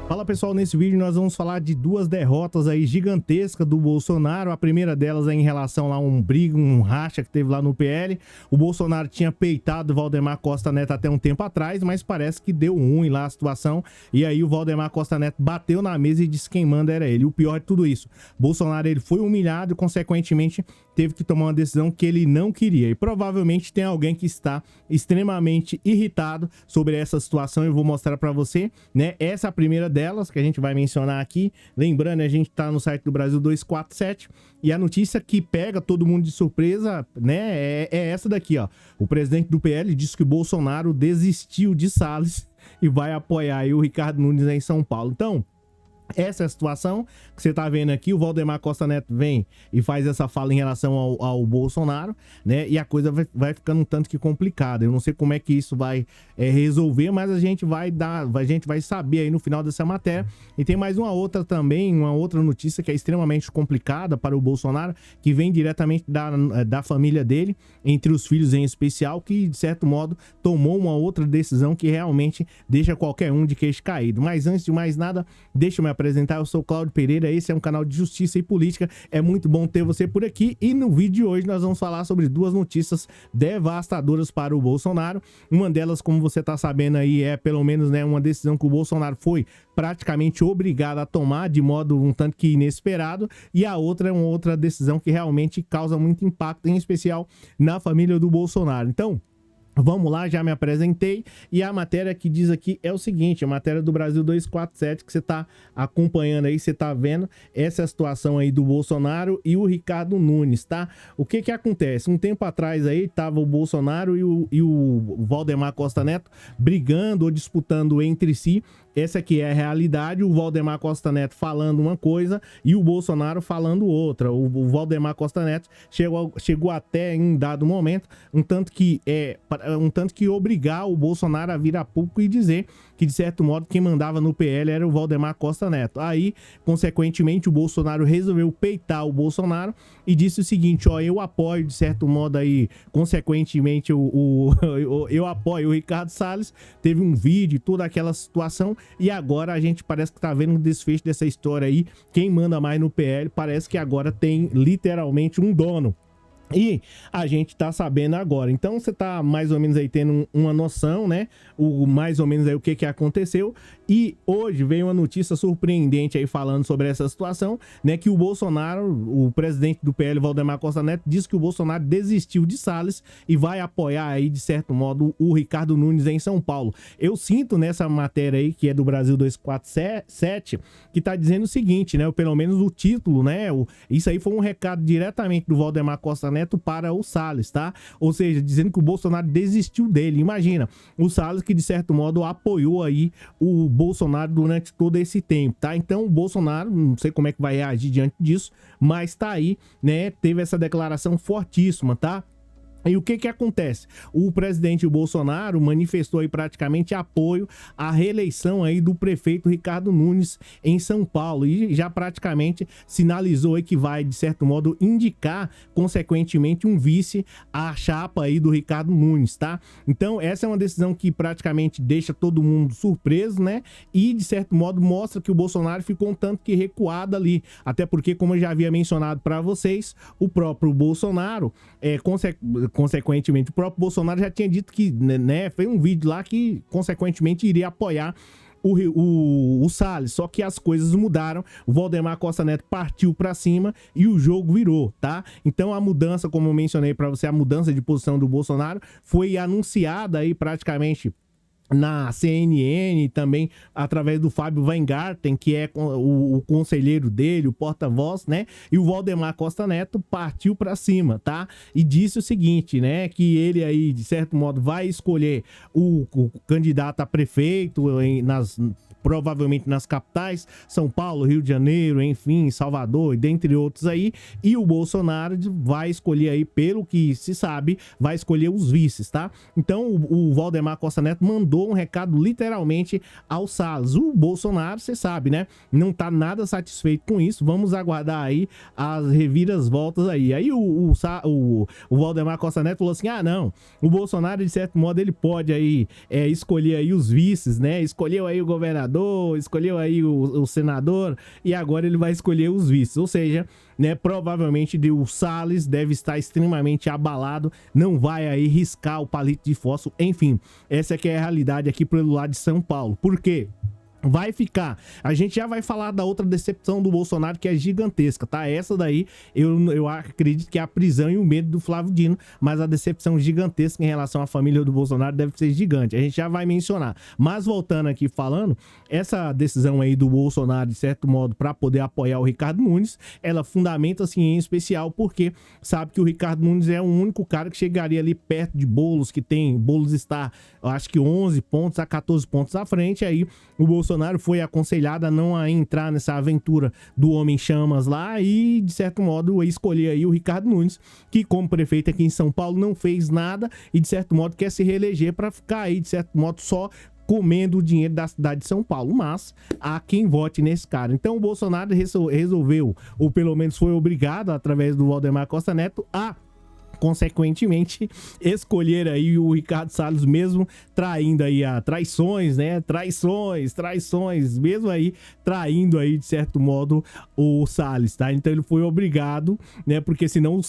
Fala pessoal, nesse vídeo nós vamos falar de duas derrotas aí gigantescas do Bolsonaro. A primeira delas é em relação a um briga, um racha que teve lá no PL. O Bolsonaro tinha peitado o Valdemar Costa Neto até um tempo atrás, mas parece que deu ruim lá a situação. E aí o Valdemar Costa Neto bateu na mesa e disse que quem manda era ele. O pior de tudo isso, Bolsonaro ele foi humilhado e consequentemente teve que tomar uma decisão que ele não queria. E provavelmente tem alguém que está extremamente irritado sobre essa situação. Eu vou mostrar para você, né? Essa é a primeira delas que a gente vai mencionar aqui. Lembrando, a gente tá no site do Brasil 247 e a notícia que pega todo mundo de surpresa, né, é essa daqui, ó. O presidente do PL disse que o Bolsonaro desistiu de Salles e vai apoiar aí o Ricardo Nunes em São Paulo. Então, essa é a situação que você tá vendo aqui. O Valdemar Costa Neto vem e faz essa fala em relação ao Bolsonaro, né? E a coisa vai ficando um tanto que complicada. Eu não sei como é que isso vai resolver, mas a gente vai saber aí no final dessa matéria. E tem mais uma outra também, uma outra notícia que é extremamente complicada para o Bolsonaro, que vem diretamente da família dele, entre os filhos em especial, que de certo modo tomou uma outra decisão que realmente deixa qualquer um de queixo caído. Mas antes de mais nada, deixa eu me apresentar. Eu sou o Cláudio Pereira, esse é um canal de justiça e política. É muito bom ter você por aqui e no vídeo de hoje nós vamos falar sobre duas notícias devastadoras para o Bolsonaro. Uma delas, como você tá sabendo aí, é pelo menos, né, uma decisão que o Bolsonaro foi praticamente obrigado a tomar de modo um tanto que inesperado, e a outra é uma outra decisão que realmente causa muito impacto, em especial na família do Bolsonaro. Então, vamos lá, já me apresentei e a matéria que diz aqui é o seguinte, a matéria do Brasil 247 que você tá acompanhando aí, você tá vendo essa situação aí do Bolsonaro e o Ricardo Nunes, tá? O que que acontece? Um tempo atrás aí tava o Bolsonaro e o Valdemar Costa Neto brigando ou disputando entre si. Essa aqui é a realidade, o Valdemar Costa Neto falando uma coisa e o Bolsonaro falando outra. O Valdemar Costa Neto chegou até em dado momento um tanto que obrigar o Bolsonaro a vir a público e dizer que, de certo modo, quem mandava no PL era o Valdemar Costa Neto. Aí, consequentemente, o Bolsonaro resolveu peitar o Bolsonaro e disse o seguinte, ó, eu apoio, de certo modo, aí, consequentemente, eu apoio o Ricardo Salles. Teve um vídeo, toda aquela situação, e agora a gente parece que tá vendo um desfecho dessa história aí. Quem manda mais no PL parece que agora tem, literalmente, um dono. E a gente tá sabendo agora. Então você tá mais ou menos aí tendo uma noção, né? Mais ou menos aí o que que aconteceu. E hoje veio uma notícia surpreendente aí falando sobre essa situação, né? Que o Bolsonaro, o presidente do PL, Valdemar Costa Neto, disse que o Bolsonaro desistiu de Salles e vai apoiar aí, de certo modo, o Ricardo Nunes em São Paulo. Eu sinto nessa matéria aí, que é do Brasil 247, que tá dizendo o seguinte, né? Pelo menos o título, né? Isso aí foi um recado diretamente do Valdemar Costa Neto para o Salles, tá? Ou seja, dizendo que o Bolsonaro desistiu dele. Imagina, o Salles que de certo modo apoiou aí o Bolsonaro durante todo esse tempo, tá? Então o Bolsonaro, não sei como é que vai reagir diante disso, mas tá aí, né? Teve essa declaração fortíssima, tá? E o que que acontece? O presidente Bolsonaro manifestou aí praticamente apoio à reeleição aí do prefeito Ricardo Nunes em São Paulo e já praticamente sinalizou aí que vai, de certo modo, indicar consequentemente um vice à chapa aí do Ricardo Nunes, tá? Então essa é uma decisão que praticamente deixa todo mundo surpreso, né? E de certo modo mostra que o Bolsonaro ficou um tanto que recuado ali, até porque, como eu já havia mencionado para vocês, o próprio Bolsonaro consequentemente, o próprio Bolsonaro já tinha dito que, né, fez um vídeo lá que, consequentemente, iria apoiar o Salles, só que as coisas mudaram, o Valdemar Costa Neto partiu pra cima e o jogo virou, tá? Então a mudança, como eu mencionei pra você, a mudança de posição do Bolsonaro foi anunciada aí praticamente na CNN, também através do Fábio Weingarten, que é o conselheiro dele, o porta-voz, né? E o Valdemar Costa Neto partiu para cima, tá? E disse o seguinte, né? Que ele aí, de certo modo, vai escolher o candidato a prefeito provavelmente nas capitais, São Paulo, Rio de Janeiro, enfim, Salvador, e dentre outros aí, e o Bolsonaro vai escolher aí, pelo que se sabe, vai escolher os vices, tá? Então o Valdemar Costa Neto mandou um recado literalmente ao Salles. O Bolsonaro, você sabe, né? Não tá nada satisfeito com isso, vamos aguardar aí as reviravoltas aí. Aí o Valdemar Costa Neto falou assim, ah não, o Bolsonaro de certo modo ele pode aí escolher aí os vices, né? Escolheu aí o governador, governador, escolheu aí o senador e agora ele vai escolher os vices. Ou seja, né, provavelmente o Salles deve estar extremamente abalado, não vai aí riscar o palito de fósforo. Enfim, essa que é a realidade aqui pelo lado de São Paulo. Por quê? Vai ficar. A gente já vai falar da outra decepção do Bolsonaro, que é gigantesca, tá? Essa daí, eu acredito que é a prisão e o medo do Flávio Dino, mas a decepção gigantesca em relação à família do Bolsonaro deve ser gigante. A gente já vai mencionar. Mas voltando aqui falando, essa decisão aí do Bolsonaro, de certo modo, para poder apoiar o Ricardo Nunes, ela fundamenta-se em especial porque sabe que o Ricardo Nunes é o único cara que chegaria ali perto de Boulos, que tem, Boulos está, eu acho que 11 pontos a 14 pontos à frente, aí o Bolsonaro foi aconselhado a não entrar nessa aventura do Homem-Chamas lá e, de certo modo, escolher aí o Ricardo Nunes, que como prefeito aqui em São Paulo não fez nada e, de certo modo, quer se reeleger para ficar aí, de certo modo, só comendo o dinheiro da cidade de São Paulo, mas há quem vote nesse cara. Então o Bolsonaro resolveu, ou pelo menos foi obrigado, através do Valdemar Costa Neto, a consequentemente escolher aí o Ricardo Salles, mesmo traindo aí a traições, né? Traições, mesmo aí traindo aí de certo modo o Salles, tá? Então ele foi obrigado, né? Porque senão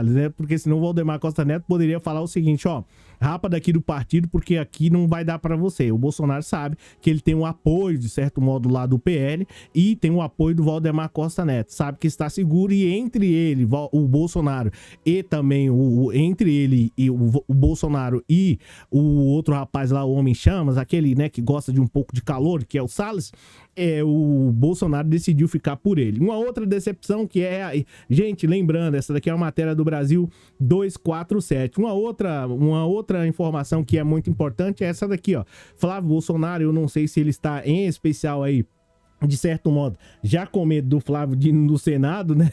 né? Porque senão o Valdemar Costa Neto poderia falar o seguinte, ó, rapa daqui do partido, porque aqui não vai dar pra você. O Bolsonaro sabe que ele tem um apoio, de certo modo, lá do PL e tem o apoio do Valdemar Costa Neto. Sabe que está seguro e entre ele, o Bolsonaro, e também entre ele e o Bolsonaro e o outro rapaz lá, o Homem-Chamas, aquele, né, que gosta de um pouco de calor, que é o Salles, o Bolsonaro decidiu ficar por ele. Uma outra decepção que é, gente, lembrando, essa daqui é uma matéria do Brasil 247. Uma outra informação que é muito importante é essa daqui, ó. Flávio Bolsonaro, eu não sei se ele está em especial aí, de certo modo, já com medo do Flávio Dino no Senado, né?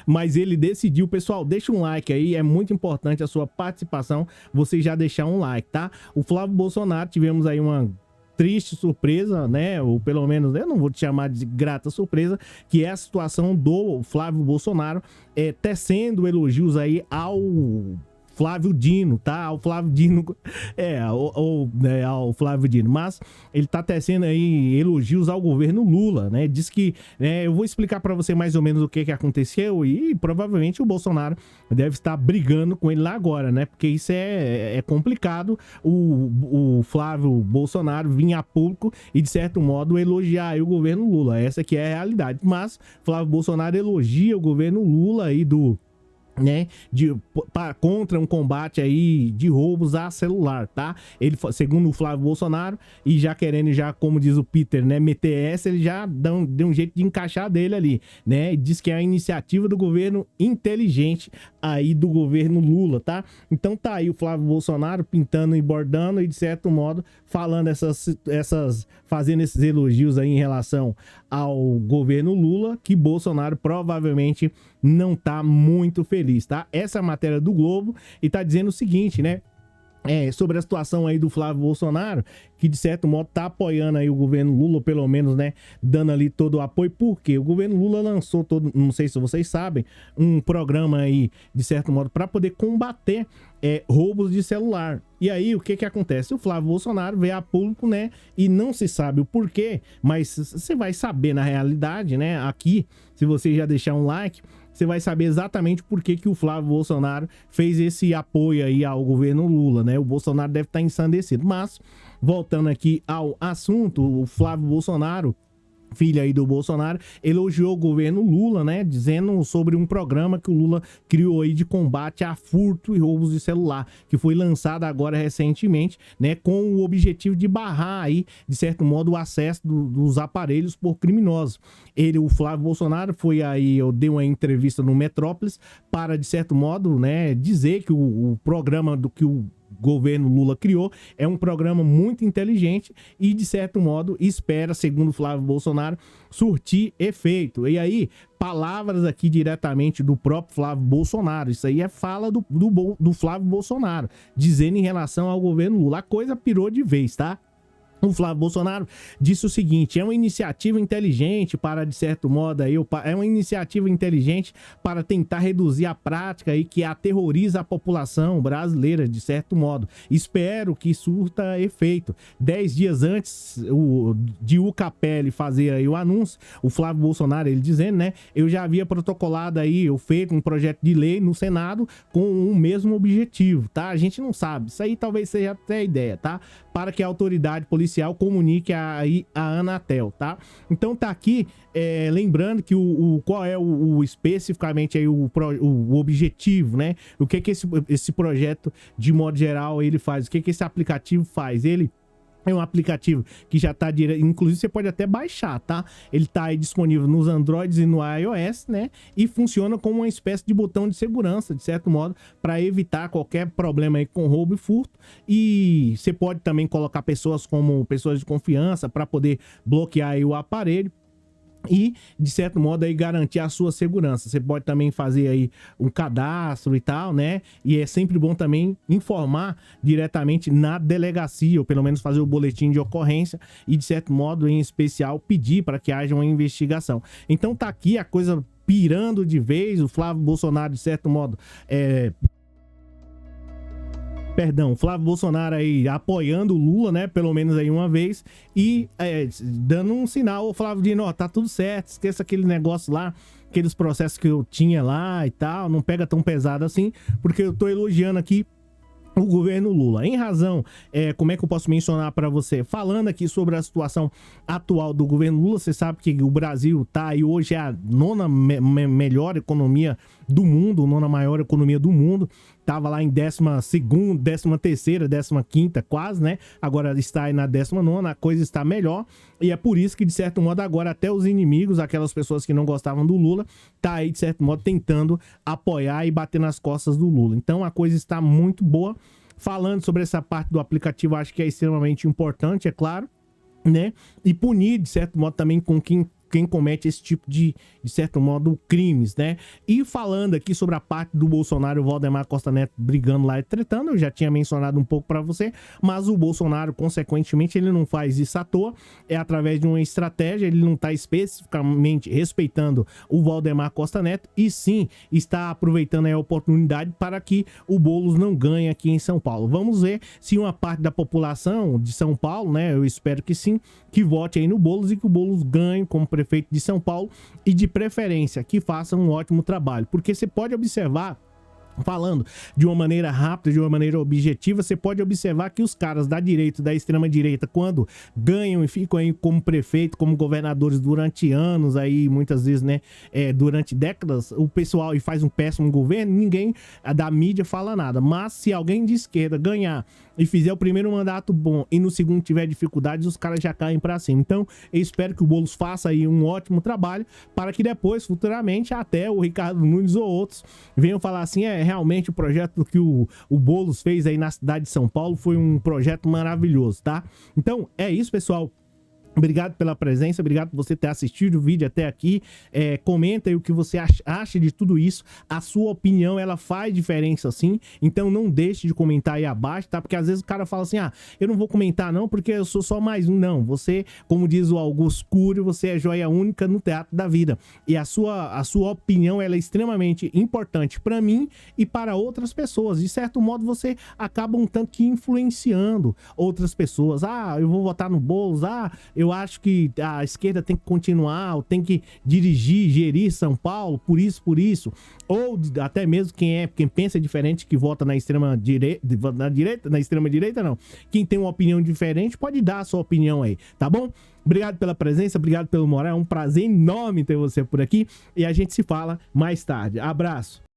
Mas ele decidiu, pessoal, deixa um like aí, é muito importante a sua participação, você já deixar um like, tá? O Flávio Bolsonaro, tivemos aí uma triste surpresa, né? Ou pelo menos, eu não vou te chamar de grata surpresa, que é a situação do Flávio Bolsonaro tecendo elogios aí ao Flávio Dino, tá? Ao Flávio Dino, ao Flávio Dino, mas ele tá tecendo aí elogios ao governo Lula, né? Diz que, eu vou explicar pra você mais ou menos o que aconteceu e provavelmente o Bolsonaro deve estar brigando com ele lá agora, né? Porque isso é complicado, o Flávio Bolsonaro vir a público e, de certo modo, elogiar aí o governo Lula. Essa aqui é a realidade, mas Flávio Bolsonaro elogia o governo Lula aí né, contra um combate aí de roubos a celular, tá? Ele, segundo o Flávio Bolsonaro, e já querendo, como diz o Peter, né, meter essa, ele já deu um jeito de encaixar dele ali, né? E diz que é a iniciativa do governo inteligente aí do governo Lula, tá? Então tá aí o Flávio Bolsonaro pintando e bordando e, de certo modo, falando fazendo esses elogios aí em relação ao governo Lula, que Bolsonaro provavelmente não tá muito feliz, tá? Essa é a matéria do Globo e tá dizendo o seguinte, né? Sobre a situação aí do Flávio Bolsonaro, que de certo modo tá apoiando aí o governo Lula, pelo menos, né, dando ali todo o apoio, porque o governo Lula lançou não sei se vocês sabem, um programa aí, de certo modo, para poder combater roubos de celular. E aí, o que acontece? O Flávio Bolsonaro veio a público, né, e não se sabe o porquê, mas você vai saber na realidade, né, aqui, se você já deixar um like, você vai saber exatamente por que o Flávio Bolsonaro fez esse apoio aí ao governo Lula, né? O Bolsonaro deve estar ensandecido. Mas, voltando aqui ao assunto, o Flávio Bolsonaro, filho aí do Bolsonaro, elogiou o governo Lula, né, dizendo sobre um programa que o Lula criou aí de combate a furto e roubos de celular, que foi lançado agora recentemente, né, com o objetivo de barrar aí, de certo modo, o acesso dos aparelhos por criminosos. O Flávio Bolsonaro deu uma entrevista no Metrópolis para, de certo modo, né, dizer que o programa que o governo Lula criou é um programa muito inteligente e, de certo modo, espera, segundo Flávio Bolsonaro, surtir efeito. E aí, palavras aqui diretamente do próprio Flávio Bolsonaro. Isso aí é fala do Flávio Bolsonaro, dizendo em relação ao governo Lula. A coisa pirou de vez, tá? O Flávio Bolsonaro disse o seguinte: é uma iniciativa inteligente para, de certo modo, aí, é uma iniciativa inteligente para tentar reduzir a prática aí que aterroriza a população brasileira, de certo modo. Espero que surta efeito. 10 dias antes de o Capelli fazer aí o anúncio, o Flávio Bolsonaro, ele dizendo, né, eu já havia protocolado aí, eu feito um projeto de lei no Senado com o mesmo objetivo, tá? A gente não sabe, isso aí talvez seja até a ideia, tá? Para que a autoridade policial comunique aí a Anatel, tá? Então tá aqui, lembrando que qual é especificamente aí o objetivo, né? O que esse projeto, de modo geral, ele faz? O que esse aplicativo faz? Ele é um aplicativo que já tá direto, inclusive você pode até baixar, tá? Ele tá aí disponível nos Androids e no iOS, né? E funciona como uma espécie de botão de segurança, de certo modo, para evitar qualquer problema aí com roubo e furto. E você pode também colocar pessoas como pessoas de confiança para poder bloquear aí o aparelho. E, de certo modo, aí garantir a sua segurança. Você pode também fazer aí um cadastro e tal, né? E é sempre bom também informar diretamente na delegacia, ou pelo menos fazer o boletim de ocorrência e, de certo modo, em especial, pedir para que haja uma investigação. Então tá aqui a coisa pirando de vez, o Flávio Bolsonaro, de certo modo, Flávio Bolsonaro aí apoiando o Lula, né, pelo menos aí uma vez, e dando um sinal, o Flávio dizendo, ó, tá tudo certo, esqueça aquele negócio lá, aqueles processos que eu tinha lá e tal, não pega tão pesado assim, porque eu tô elogiando aqui o governo Lula. Em razão, como é que eu posso mencionar para você? Falando aqui sobre a situação atual do governo Lula, você sabe que o Brasil tá aí hoje, é a nona melhor economia do mundo, nona maior economia do mundo. Tava lá em 12ª, 13ª, 15ª quase, né? Agora está aí na 19ª, a coisa está melhor. E é por isso que, de certo modo, agora até os inimigos, aquelas pessoas que não gostavam do Lula, tá aí, de certo modo, tentando apoiar e bater nas costas do Lula. Então a coisa está muito boa. Falando sobre essa parte do aplicativo, acho que é extremamente importante, é claro, né? E punir, de certo modo, também com quem comete esse tipo de certo modo, crimes, né? E falando aqui sobre a parte do Bolsonaro e o Valdemar Costa Neto brigando lá e tretando, eu já tinha mencionado um pouco para você, mas o Bolsonaro, consequentemente, ele não faz isso à toa, é através de uma estratégia, ele não tá especificamente respeitando o Valdemar Costa Neto, e sim, está aproveitando a oportunidade para que o Boulos não ganhe aqui em São Paulo. Vamos ver se uma parte da população de São Paulo, né, eu espero que sim, que vote aí no Boulos e que o Boulos ganhe como prefeito de São Paulo e, de preferência, que faça um ótimo trabalho, porque você pode observar, falando de uma maneira rápida, de uma maneira objetiva, você pode observar que os caras da direita, da extrema direita, quando ganham e ficam aí como prefeito, como governadores durante anos, aí muitas vezes, né, durante décadas, o pessoal e faz um péssimo governo, ninguém da mídia fala nada. Mas se alguém de esquerda ganhar e fizer o primeiro mandato bom e no segundo tiver dificuldades, os caras já caem pra cima. Então, eu espero que o Boulos faça aí um ótimo trabalho para que depois, futuramente, até o Ricardo Nunes ou outros venham falar assim, realmente o projeto que o Boulos fez aí na cidade de São Paulo foi um projeto maravilhoso, tá? Então, é isso, pessoal. Obrigado pela presença, obrigado por você ter assistido o vídeo até aqui. Comenta aí o que você acha de tudo isso. A sua opinião, ela faz diferença sim. Então não deixe de comentar aí abaixo, tá? Porque às vezes o cara fala assim, eu não vou comentar não, porque eu sou só mais um. Não, você, como diz o Augusto Cury, você é joia única no teatro da vida. E a sua opinião, ela é extremamente importante para mim e para outras pessoas. De certo modo, você acaba um tanto que influenciando outras pessoas. Eu vou votar no Boulos, eu acho que a esquerda tem que continuar, ou tem que gerir São Paulo, por isso, ou até mesmo quem pensa diferente, que vota na extrema direita, na extrema direita não, quem tem uma opinião diferente pode dar a sua opinião aí, tá bom? Obrigado pela presença, obrigado pelo moral, é um prazer enorme ter você por aqui, e a gente se fala mais tarde. Abraço!